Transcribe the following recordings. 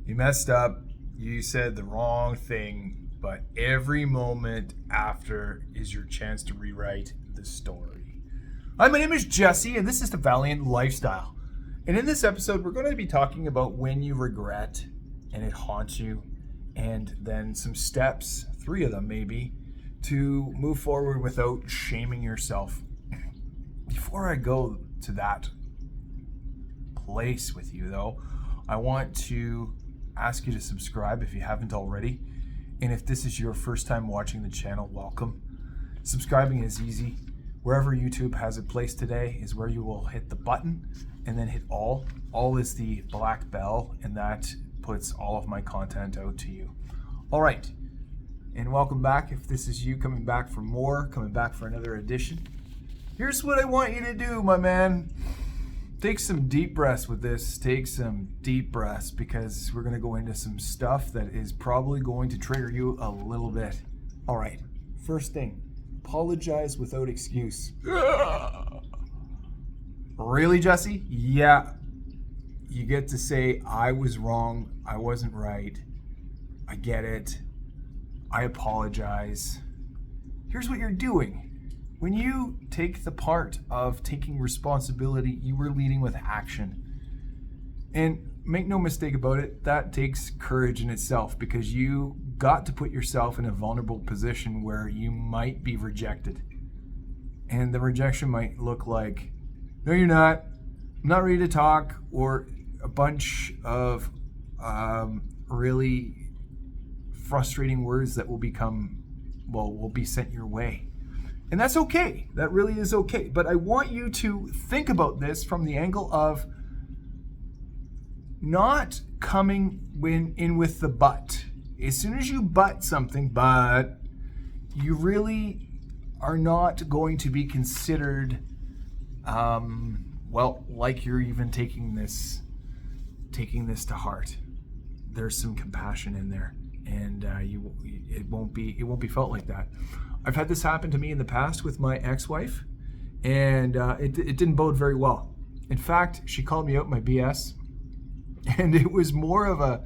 You messed up. You said the wrong thing, but every moment after is your chance to rewrite the story. Hi, my name is Jesse, and this is the Valiant Lifestyle. And in this episode, we're going to be talking about when you regret and it haunts you, and then some steps, 3 of them maybe, to move forward without shaming yourself. Before I go to that place with you, though, I want to ask you to subscribe if you haven't already. And if this is your first time watching the channel, welcome. Subscribing is easy. Wherever YouTube has a place today is where you will hit the button and then hit all. All is the black bell, and that puts all of my content out to you. All right, and welcome back. If this is you coming back for more, coming back for another edition, here's what I want you to do, my man. Take some deep breaths with this. Take some deep breaths, because we're going to go into some stuff that is probably going to trigger you a little bit. All right, first thing, apologize without excuse. Really, Jesse? Yeah. You get to say, I was wrong. I wasn't right. I get it. I apologize. Here's what you're doing. When you take the part of taking responsibility, you were leading with action. And make no mistake about it, that takes courage in itself, because you got to put yourself in a vulnerable position where you might be rejected. And the rejection might look like, no, you're not. I'm not ready to talk, or a bunch of really frustrating words that will be sent your way. And that's okay. That really is okay. But I want you to think about this from the angle of not coming in with the but. As soon as you but something, but you really are not going to be considered, like you're even taking this to heart. There's some compassion in there, and it won't be felt like that. I've had this happen to me in the past with my ex-wife, and it didn't bode very well. In fact, she called me out my BS, and it was more of a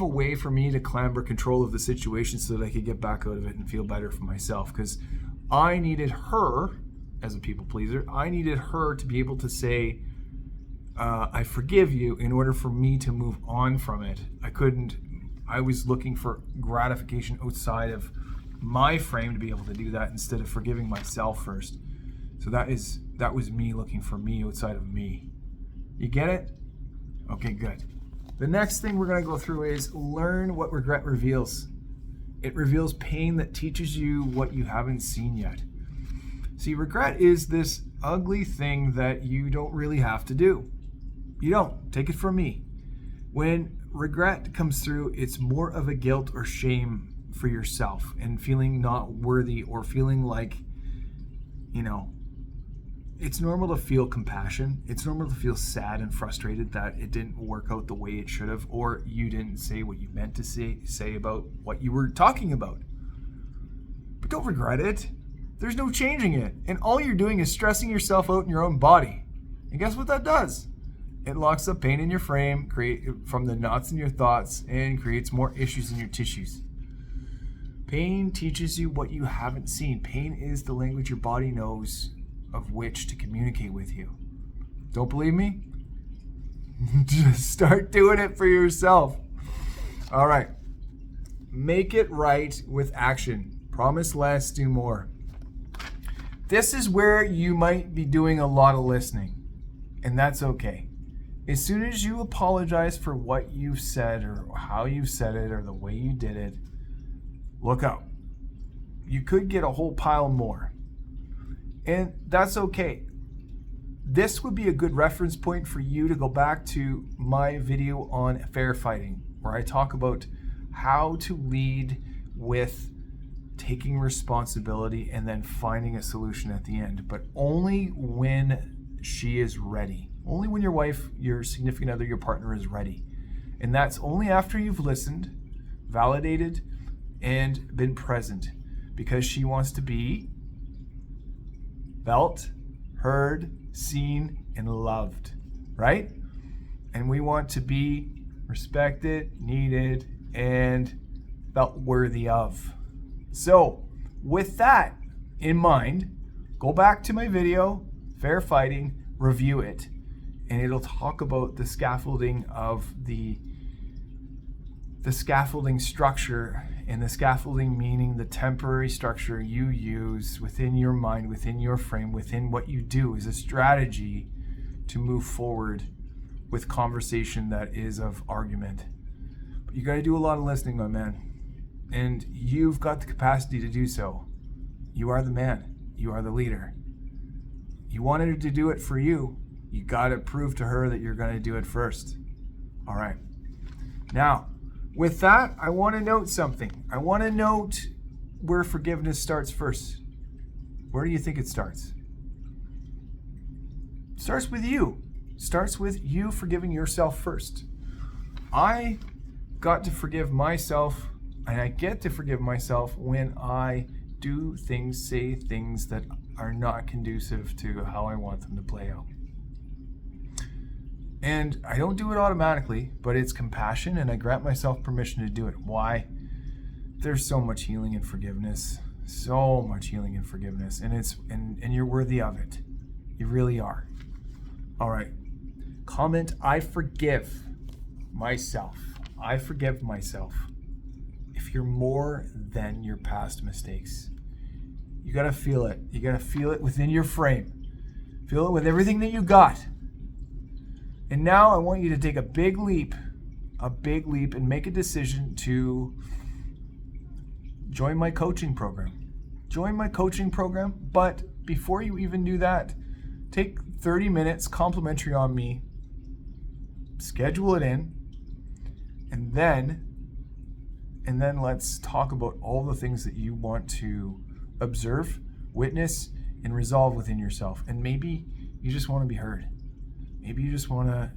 way for me to clamber control of the situation so that I could get back out of it and feel better for myself, because I needed her, as a people pleaser, I needed her to be able to say, I forgive you, in order for me to move on from it. I was looking for gratification outside of my frame to be able to do that, instead of forgiving myself first. So that was me looking for me outside of me. You get it? Okay, good. The next thing we're going to go through is learn what regret reveals. It reveals pain that teaches you what you haven't seen yet. See, regret is this ugly thing that you don't really have to do. You don't. Take it from me. When regret comes through, it's more of a guilt or shame for yourself, and feeling not worthy, or feeling like, it's normal to feel compassion. It's normal to feel sad and frustrated that it didn't work out the way it should have, or you didn't say what you meant to say about what you were talking about. But don't regret it. There's no changing it. And all you're doing is stressing yourself out in your own body. And guess what that does? It locks up pain in your frame, from the knots in your thoughts, and creates more issues in your tissues. Pain teaches you what you haven't seen. Pain is the language your body knows of which to communicate with you. Don't believe me? Just start doing it for yourself. All right. Make it right with action. Promise less, do more. This is where you might be doing a lot of listening, and that's okay. As soon as you apologize for what you've said, or how you said it, or the way you did it, look out. You could get a whole pile more. And that's okay. This would be a good reference point for you to go back to my video on fair fighting, where I talk about how to lead with taking responsibility and then finding a solution at the end, but only when she is ready. Only when your wife, your significant other, your partner is ready. And that's only after you've listened, validated, and been present, because she wants to be felt, heard, seen, and loved, right? And we want to be respected, needed, and felt worthy of. So, with that in mind, go back to my video, Fair Fighting, review it, and it'll talk about the scaffolding of the scaffolding structure, and the scaffolding meaning the temporary structure you use within your mind, within your frame, within what you do as a strategy to move forward with conversation that is of argument. But you got to do a lot of listening, my man. And you've got the capacity to do so. You are the man. You are the leader. You wanted her to do it for you. You got to prove to her that you're going to do it first. All right. Now, with that, I want to note something. I want to note where forgiveness starts first. Where do you think it starts? It starts with you. It starts with you forgiving yourself first. I got to forgive myself, and I get to forgive myself when I do things, say things that are not conducive to how I want them to play out. And I don't do it automatically, but it's compassion, and I grant myself permission to do it. Why? There's so much healing and forgiveness. So much healing and forgiveness. And you're worthy of it. You really are. All right. Comment, I forgive myself. I forgive myself. If you're more than your past mistakes, you got to feel it. You got to feel it within your frame. Feel it with everything that you got. And now I want you to take a big leap, and make a decision to join my coaching program. Join my coaching program, but before you even do that, take 30 minutes complimentary on me, schedule it in, and then let's talk about all the things that you want to observe, witness, and resolve within yourself. And maybe you just want to be heard. Maybe you just want to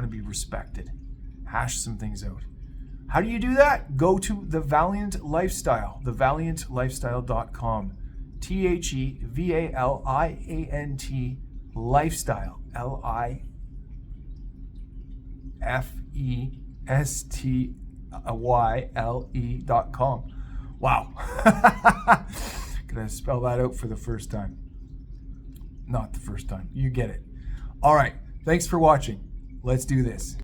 be respected. Hash some things out. How do you do that? Go to The Valiant Lifestyle, thevaliantlifestyle.com. TheValiant Lifestyle, LIFESTYLE.com. Wow. Gonna spell that out for the first time. Not the first time. You get it. All right. Thanks for watching. Let's do this.